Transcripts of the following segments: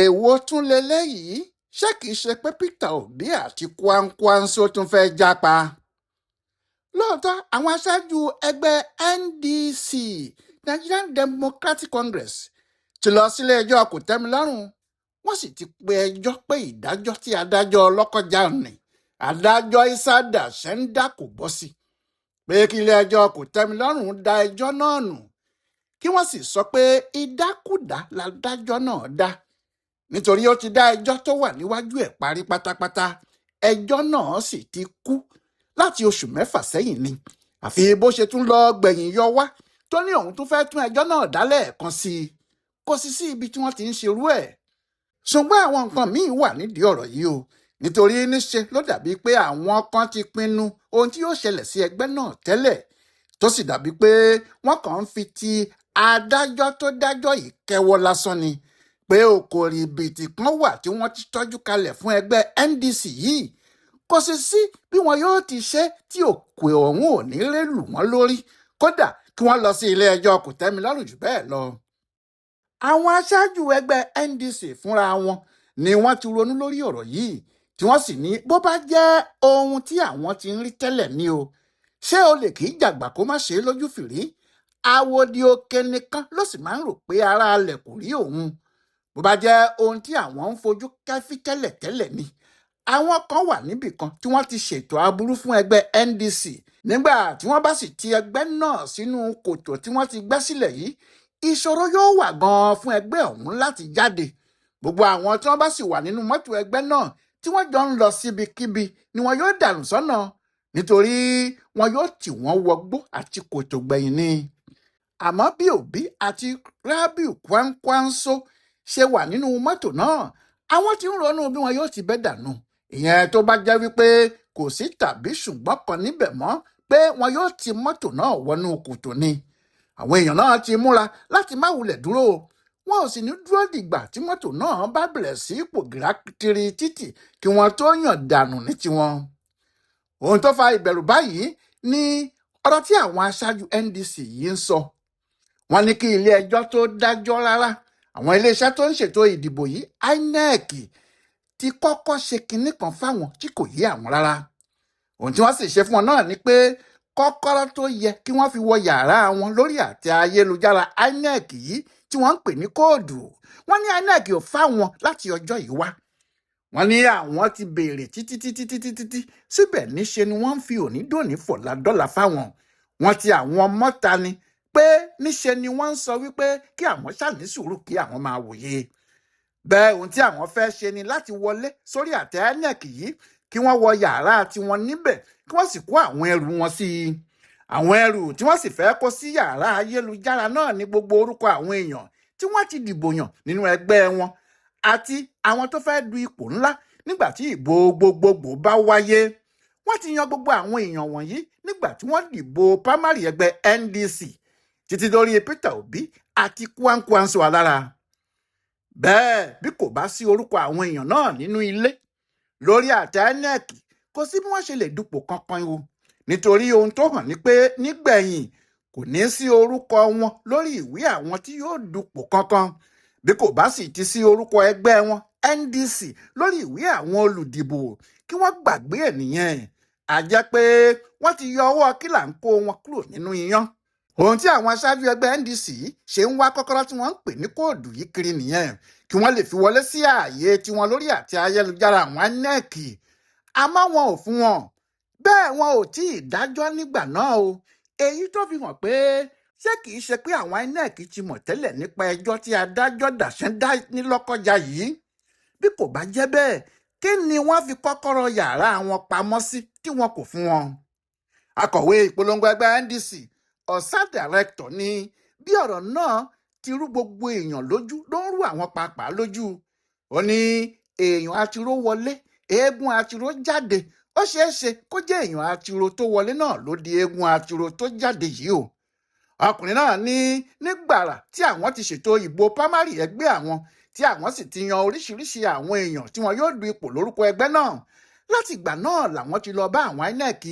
èwo tún lélẹ́yìí ṣé kìí ṣe pé Peter Obi àti Kwankwaso tún fẹ́ jápa. lóòótọ́ àwọn aṣáájú ẹgbẹ́ NDC Nigerian Democratic Congress ti lọ sílé ẹjọ́ kòtẹ́milọ́rùn wọ́n sì ti pe ẹjọ́ pé ìdájọ́ tí adájọ́ ọlọ́kọjá ní adájọ́ Isa Dasenda kò bọ́ sí pé kí ilé ẹjọ́ kòtẹ́milọ́rùn dá ẹjọ́ náà nù kí wọ́n sì sọ pé ìdákúdá ládájọ́ náà dá nítorí ó ti dá ẹjọ́ tó wà níwájú ẹ̀ parí pátápátá ẹjọ́ náà sì ti kú láti oṣù 6 sẹ́yìn ni àfi bó ṣe tún lọ gbẹ̀yìn yọ wá tó ní òun tún fẹ́ tún ẹjọ́ náà dá lẹ́ẹ̀kan sí i kò sí sí ibi tí wọ́n ti ń ṣerú ẹ̀. ṣùgbọ́n àwọn nǹkan míì wà nídìí ọ̀rọ̀ yìí o nítorí níṣe ló dàbí pé àwọn kan ti pinnu ohun tí yóò ṣẹlẹ̀ sí ẹgbẹ́ náà tẹ́lẹ̀ tó sì dàbí pé wọ́n kàn ń fi ti adájọ́ tó dájọ́ yìí kẹ́wọ́ lásán ni pé òkòrìbìtì kan wà tí wọ́n ti tọ́jú kalẹ̀ fún ẹgbẹ́ NDC yìí kò sì sí bí wọn yóò ti ṣe tí òkè ọ̀hún ò ní lè lù wọ́n lórí kódà kí wọ́n lọ sí ilé ẹjọ́ kòtẹ́milọ́rùn jù bẹ́ẹ̀ lọ. àwọn aṣáájú ẹgbẹ́ NDC fúnra wọn ni wọ́n ti ronú lórí ọ̀rọ̀ yìí tí wọ́n sì ní bó bá jẹ́ ohun tí àwọn ti ń rí tẹ́lẹ̀ ni o ṣé o lè kí jàgbà kó má ṣe é lójú fìrí àwòdì òkè nìkan ló sì máa ń rò pé ara alẹ̀ kò rí òun bó bá jẹ́ ohun tí àwọn ń fojú kẹ́fí tẹ́lẹ̀tẹ́lẹ̀ ni àwọn kan wà níbì kan tí wọ́n ti ṣètò aburú fún ẹgbẹ́ NDC nígbà tí wọ́n bá sì ti ẹgbẹ́ náà sínú kòtò tí wọ́n ti gbẹ́ sílẹ̀ yìí ìṣòro yóò wà gan-an fún ẹgbẹ́ ọ̀hún láti jáde gbogbo àwọn tí wọ́n bá sì wà nínú mọ́tò ẹgbẹ́ náà tí wọ́n jọ ń lọ síbikíbi ni wọn yóò dànù sọ́nà nítorí wọn yóò tì wọ́n wọgbó àti kòtò gbẹ̀yìn ni. àmọ́ bí Obi àti Rabiu Kwankwaso ṣe wà nínú mọ́tò náà àwọn tí ń ronú bí wọn yóò ti bẹ́ dànù ìyẹn tó bá jẹ́ wípé kò sí tàbí ṣùgbọ́n kan níbẹ̀ mọ́ pé wọn yóò ti mọ́tò náà wọnú kòtò ni. àwọn èèyàn náà ti múra láti má wulẹ̀ dúró wọn ò sì ní dúró dìgbà tí mọ́tò náà bá bẹ̀rẹ̀ sí ipò gírákítírì títì kí wọ́n tó yàn dànù ní tiwọn. ohun tó fa ìbẹ̀rù báyìí ni ọ̀rọ̀ tí àwọn aṣáájú NDC yìí ń sọ. wọ́n ní kí ilé ẹjọ́ tó dájọ́ rárá àwọn iléeṣẹ́ tó ń ṣètò ìdìbò yìí INEC ti kọ́kọ́ ṣe kinní kan fáwọn tí kò yé àwọn rárá. ohun tí wọ́n sì ṣe fún wọn náà ni pé kọ́kọ́rọ́ tó yẹ kí wọ́n fi wọ yàrá wọn lórí àtẹ ayélujára INEC yìí tí wọ́n ń pè ní kóòdù wọ́n ní INEC ò fáwọn láti ọjọ́ yìí wá. wọ́n ní àwọn ti béèrè títí síbẹ̀ níṣe ni wọ́n ń fi òní-dòní fọ̀lá dọ́là fáwọn. wọ́n ti àwọn mọ́ta ni pé níṣe ni wọ́n ń sọ wípé kí àwọn ṣàní sùúrù kí àwọn máa wòye. bẹ́ẹ̀ ohun tí àwọn fẹ́ ṣe ni láti wọlé sórí àtẹ INEC yìí kí wọ́n wọ yàrá tiwọn níbẹ̀ kí wọ́n sì kó àwọn ẹrù wọn sí i. àwọn ẹrù tí wọ́n sì fẹ́ kó sí yàrá ayélujára náà ní gbogbo orúkọ àwọn èèyàn tí wọ́n ti dìbò yàn nínú ẹgbẹ́ wọn àti àwọn tó fẹ́ du ipò ńlá nígbà tí ìbò gbogbogbò bá wáyé. wọ́n ti yan gbogbo àwọn èèyàn wọ̀nyí nígbà tí wọ́n dìbò pámárì ẹgbẹ́ NDC títí dórí Peter Obi àti Kwankwaso alára. bẹ́ẹ̀ bí kò bá sí orúkọ àwọn èèyàn náà nínú ilé lórí àtẹ INEC kò sí bí wọ́n ṣe lè dupò kankan o nítorí ohun tó hàn ní pé nígbẹ̀yìn kò ní sí orúkọ wọn lórí ìwé àwọn tí yóò dupò kankan bí kò bá sì ti sí orúkọ ẹgbẹ́ wọn NDC lórí ìwé àwọn olùdìbò kí wọ́n gbàgbé ẹ̀ nìyẹn a jẹ́ pé wọ́n ti yọ ọwọ́ kílà ń kó wọn kúrò nínú iyán. ohun tí àwọn aṣáájú ẹgbẹ́ NDC ṣe ń wá kọ́kọ́rọ́ tí wọ́n ń pè ní kóòdù yìí kiri nìyẹn kí wọ́n lè fi wọlé sí ààyè tiwọn lórí àti ayélujára àwọn INEC àmọ́ wọn ò fún wọn bẹ́ẹ̀ wọn ò tí ì dájọ́ nígbà náà o èyí tó fi hàn pé ṣé kìí ṣe pé àwọn INEC ti mọ̀ tẹ́lẹ̀ nípa ẹjọ́ tí adájọ́ Dasenda ní Lọ́kọ́jà yìí bí kò bá jẹ́ bẹ́ẹ̀ kí ni wọ́n fi kọ́kọ́rọ́ yàrá wọn pamọ́ sí tí wọn kò fún wọn. akọ̀wé ìpolongo ẹgbẹ́ NDC ọ̀sá dàrẹ́kítọ̀ ní bí ọ̀rọ̀ náà ti rú gbogbo èèyàn lójú ló ń rú àwọn pàápàá lójú. ó ní èèyàn àtiró wọlé eégún àtiró jáde ó ṣeé ṣe kó jẹ́ èèyàn àtiró tó wọlé náà ló di eégún àtiró tó jáde yìí o. ọkùnrin náà ní nígbàrà tí àwọn ti ṣètò ìbò pámárì ẹgbẹ́ àwọn tí àwọn sì ti yan oríṣiríṣi àwọn èèyàn tí wọn yóò du ipò lórúkọ ẹgbẹ́ náà láti ìgbà náà làwọn ti lọ bá àwọn INEC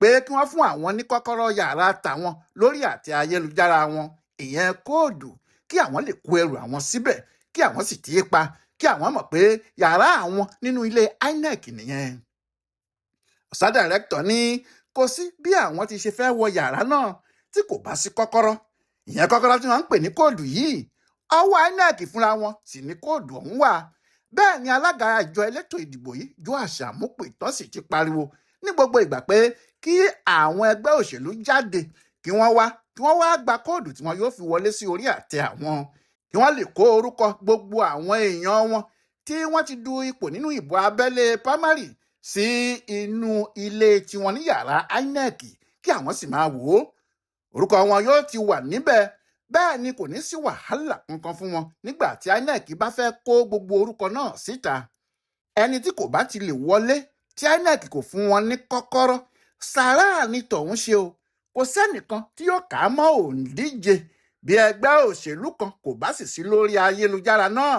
pé kí wọ́n fún àwọn ní kọ́kọ́rọ́ yàrá tàwọn lórí àtẹ ayélujára wọn ìyẹn kóòdù kí àwọn lè kó ẹrù àwọn síbẹ̀ kí àwọn sì ti pa kí àwọn mọ̀ pé yàrá àwọn nínú ilé INEC nìyẹn. ọ̀sá dàrẹ́kítọ̀ ní kò sí bí àwọn ti ṣe fẹ́ wọ yàrá náà tí kò bá sí kọ́kọ́rọ́. ìyẹn kọ́kọ́rọ́ tí wọ́n ń pè ní kóòdù yìí ọwọ́ INEC fúnra wọn sì ní kóòdù ọ̀hún wà. bẹ́ẹ̀ ni alága àjọ elétò ìdìbò yìí Joash Amupitàn sì ti pariwo ní gbogbo ìgbà pé kí àwọn ẹgbẹ́ òṣèlú jáde kí wọ́n wá gba kóòdù tí wọn yóò fi wọlé sí orí àtẹ àwọn, kí wọ́n lè kó orúkọ gbogbo àwọn èèyàn wọn tí wọ́n ti du ipò nínú ìbò abẹ́lé primary sí inú ilé tiwọn ní yàrá INEC kí àwọn sì máa wò ó. orúkọ wọn yóò ti wà níbẹ̀, bẹ́ẹ̀ ni kò ní sí wàhálà kankan fún wọn nígbà tí INEC bá fẹ́ kó gbogbo orúkọ náà síta. ẹni tí kò bá ti lè wọlé tí INEC kò fún wọn ní kọ́kọ́rọ́, sàráà ni tọ̀hún ṣe o. kò sẹ́nìkan tí yóò kà á mọ́ òǹdíje bí ẹgbẹ́ òṣèlú kan kò bá sì sí lórí ayélujára náà,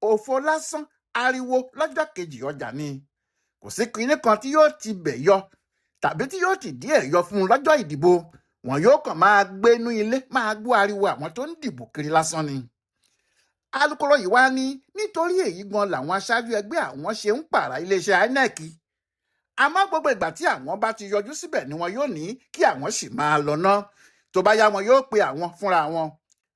òfo lásán ariwo lọ́jọ́ kejì ọjà ni. kò sí kinní kan tí yóò ti bẹ̀ yọ tàbí tí yóò ti díẹ̀ yọ fún un lọ́jọ́ ìdìbò. wọn yóò kàn máa gbénú ilé máa gbọ́ ariwo àwọn tó ń dìbò kiri lásán ni. alukoro yìí wá ní nítorí èyí gan làwọn aṣáájú ẹgbẹ́ àwọn ṣe ń pààrà iléeṣẹ́ INEC. àmọ́ gbogbo ìgbà tí àwọn bá ti yọjú síbẹ̀ ni wọn yóò ní kí àwọn sì máa lọ ná. tó bá yá wọn yóò pe àwọn fúnra wọn.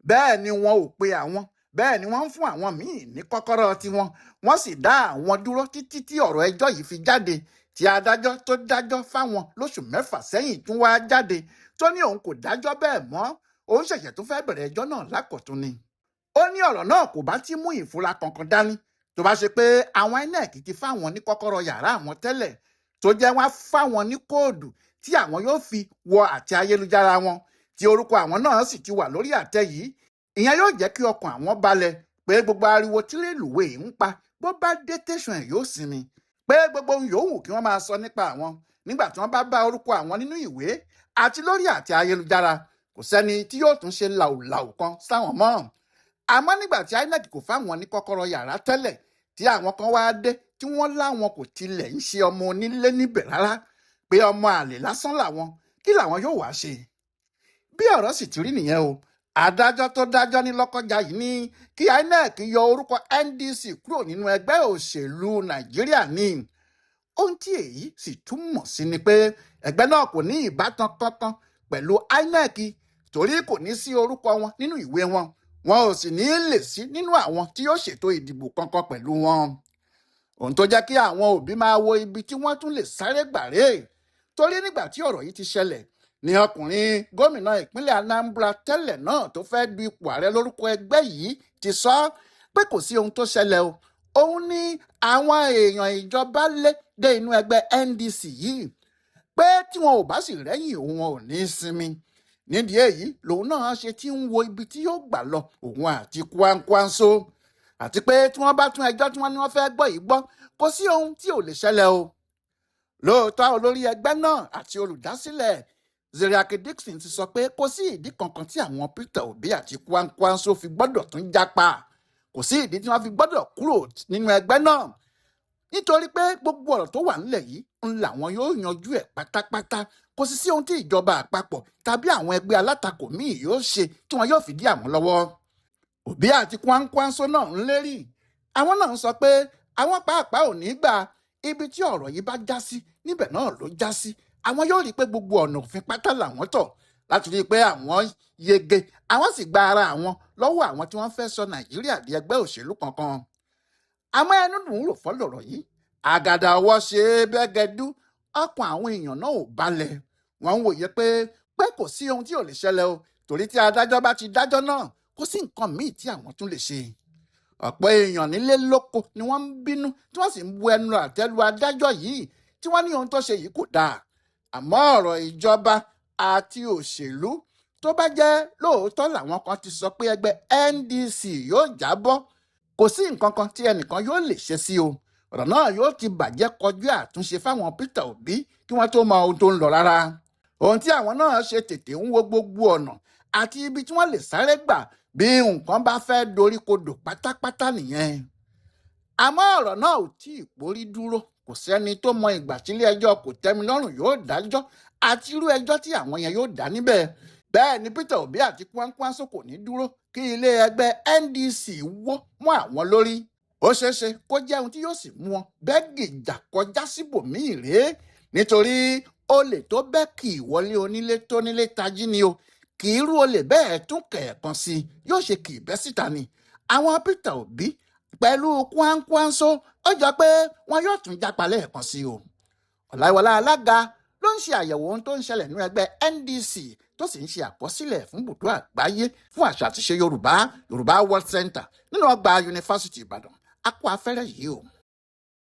bẹ́ẹ̀ ni wọn ò pe àwọn, bẹ́ẹ̀ ni wọ́n ń fún àwọn míì ní kọ́kọ́rọ́ tiwọn. wọ́n sì dá àwọn dúró títí tí ọ̀rọ̀ ẹjọ́ yìí fi jáde, tí adájọ́ tó dájọ́ fáwọn lóṣù 6 sẹ́yìn tún wá jáde tó ní òun kò dájọ́ bẹ́ẹ̀ mọ́, òun ṣẹ̀ṣẹ̀ tó fẹ́ bẹ̀rẹ̀ ẹjọ́ náà lákọ̀tún ni. ó ní ọ̀rọ̀ náà kò bá ti mú ìfura kankan dání tó bá ṣe pé àwọn INEC ti fáwọn ní kọ́kọ́rọ́ yàrá àwọn tẹ́lẹ̀, tó jẹ́ wá fáwọn ní kóòdù tí àwọn yóò fi wọ àtẹ ayélujára wọn, tí orúkọ àwọn náà sì ti wà lórí àtẹ yìí. ìyẹn yóò jẹ́ kí ọkàn àwọn balẹ̀ pé gbogbo ariwo tí rélùwé ń pa bó bá dé tẹ̀sán ẹ̀ yóò sinmi, pé gbogbo ohun yòówù kí wọ́n máa sọ nípa àwọn nígbà tí wọ́n bá orúkọ àwọn nínú ìwé àti lórí àtẹ ayélujára, kò sẹ́ni tí yóò tún ṣe làwùlàwù kan sáwọn mọ́. àmọ́ nígbà tí INEC kò fáwọn ní kọ́kọ́rọ́ yàrá tẹ́lẹ̀, tí àwọn kan wá dé tí wọ́n láwọn kò tilẹ̀ ń ṣe ọmọ onílé níbẹ̀ rárá, pé ọmọ àlè lásán làwọn, kí làwọn yóò wá ṣe? bí ọ̀rọ̀ sì ti rí nìyẹn o. adájọ́ tó dájọ́ ní Lọ́kọ́jà yìí ní kí INEC yọ orúkọ NDC kúrò nínú ẹgbẹ́ òṣèlú Nàìjíríà ní. ohun tí èyí sì túmọ̀ sí ni pé ẹgbẹ́ náà kò ní ìbátan kankan pẹ̀lú INEC, torí kò ní sí orúkọ wọn nínú ìwé wọn, wọn ò sì ní lè sí nínú àwọn tí yóò ṣètò ìdìbò kankan pẹ̀lú wọn. ohun tó jẹ́ kí àwọn òbí máa wo ibi tí wọ́n tún lè sáré gbàré, torí nígbà tí ọ̀rọ̀ yìí ti ṣẹlẹ̀ ní ọkùnrin gómìnà ìpínlẹ̀ Anambra tẹ́lẹ̀ náà tó fẹ́ du ipò ààrẹ lórúkọ ẹgbẹ́ yìí ti sọ pé kò sí ohun tó ṣẹlẹ̀ o. òun ní àwọn èèyàn ìjọba lé dé inú ẹgbẹ́ NDC yìí pé tí wọn ò bá sì rẹ́yìn òun ò ní sinmi. nídìí èyí lòun náà ṣe tí ń wo ibi tí yóò gbà lọ òun àti Kwankwaso, àti pé tí wọ́n bá tún ẹjọ́ tí wọ́n ní wọ́n fẹ́ gbọ́ yìí gbọ́, kò sí ohun tí ò lè ṣẹlẹ̀ o. lóòótọ́ olórí ẹgbẹ́ náà àti olùdásílẹ̀ Zeriaki Dixon ti sọ pé kò sí ìdí kankan tí àwọn Peter Obi àti Kwankwaso fi gbọ́dọ̀ tún jápa, kò sí ìdí tí wọ́n fi gbọ́dọ̀ kúrò nínú ẹgbẹ́ náà, nítorí pé gbogbo ọ̀rọ̀ tó wà nílẹ̀ yìí ń làwọn yóò yanjú ẹ̀ pátápátá. kò sì sí ohun tí ìjọba àpapọ̀ tàbí àwọn ẹgbẹ́ alátakò míì yóò ṣe tí wọn yóò fi dí àwọn lọ́wọ́. Obi àti Kwankwaso náà ń lérí, àwọn náà ń sọ pé àwọn pàápàá ò ní gbà ibi tí ọ̀rọ̀ yìí bá já sí níbẹ̀ náà ló já sí. àwọn yóò rí i pé gbogbo ọ̀nà òfin pátá làwọn tọ̀ láti rí i pé àwọn yege, àwọn sì gba ara àwọn lọ́wọ́ àwọn tí wọ́n fẹ́ sọ Nàìjíríà di ẹgbẹ́ òṣèlú kankan. àmọ́ ẹnu dùn ún rò fọ́ lọ̀rọ̀ yìí, àgàdà ọwọ́ ṣe é bẹ́gẹ́dú, ọkàn àwọn èèyàn náà ò balẹ̀. wọ́n ń wòye pé kò sí ohun tí ò lè ṣẹlẹ̀ o, torí tí adájọ́ bá ti dájọ́ náà kò sí nǹkan míì tí àwọn tún lè ṣe. ọ̀pọ̀ èèyàn nílé lóko ni wọ́n ń bínú tí wọ́n sì ń bu ẹnu àtẹ́lu adájọ́ yìí tí wọ́n ní ohun tó ṣe yìí kò dáa. àmọ́ ọ̀rọ̀ ìjọba àti òṣèlú tó bá jẹ́ lóòótọ́ làwọn kan ti sọ pé ẹgbẹ́ NDC yóò jábọ́, kò sí nǹkan kan tí ẹnìkan yóò lè ṣe sí o. ọ̀rọ̀ náà yóò ti bàjẹ́ kọjú àtúnṣe fáwọn Peter Obi kí wọ́n tó mọ ohun tó ń lọ rárá. ohun tí àwọn náà ṣe tètè ń wo gbogbo ọ̀nà àti ibi tí wọ́n lè sáré gbà bí nǹkan bá fẹ́ dorí kodò pátápátá nìyẹn. àmọ́ ọ̀rọ̀ náà ò tí ì pórí dúró, kò sẹ́ni tó mọ ìgbà tí ilé ẹjọ́ kòtẹ́milọ́rùn yóò dájọ́ àti irú ẹjọ́ tí àwọn yẹn yóò dá níbẹ̀. bẹ́ẹ̀ ni Peter Obi àti Kwankwaso kò ní dúró kí ilé ẹgbẹ́ NDC wó mọ́ àwọn lórí. ó ṣeéṣe kó jẹ́ ohun tí yóò sì mú wọn bẹ́ẹ̀gì ìjà kọjá síbòmíì rèé nítorí olè tó bẹ́ kì í wọlé onílé tó nílé tají ni o kì í rú olè bẹ́ẹ̀ tún kẹ̀ẹ̀kan sí i yóò ṣe kì í bẹ́ síta ni àwọn Peter Obi pẹ̀lú Kwankwaso ó jọ pé wọn yóò tún jápa lẹ́ẹ̀kan sí i o Ọláyíwọlá alága ló ń ṣe àyẹ̀wò ohun tó ń ṣẹlẹ̀ nínú ẹgbẹ́ NDC tó sì ń ṣe àkọsílẹ̀ fún ibùdó àgbáyé fún àṣà àti ìṣe Yorùbá World Center nínú ọgbà yunifásitì Ìbàdàn a kó afẹ́rẹ́ yìí o.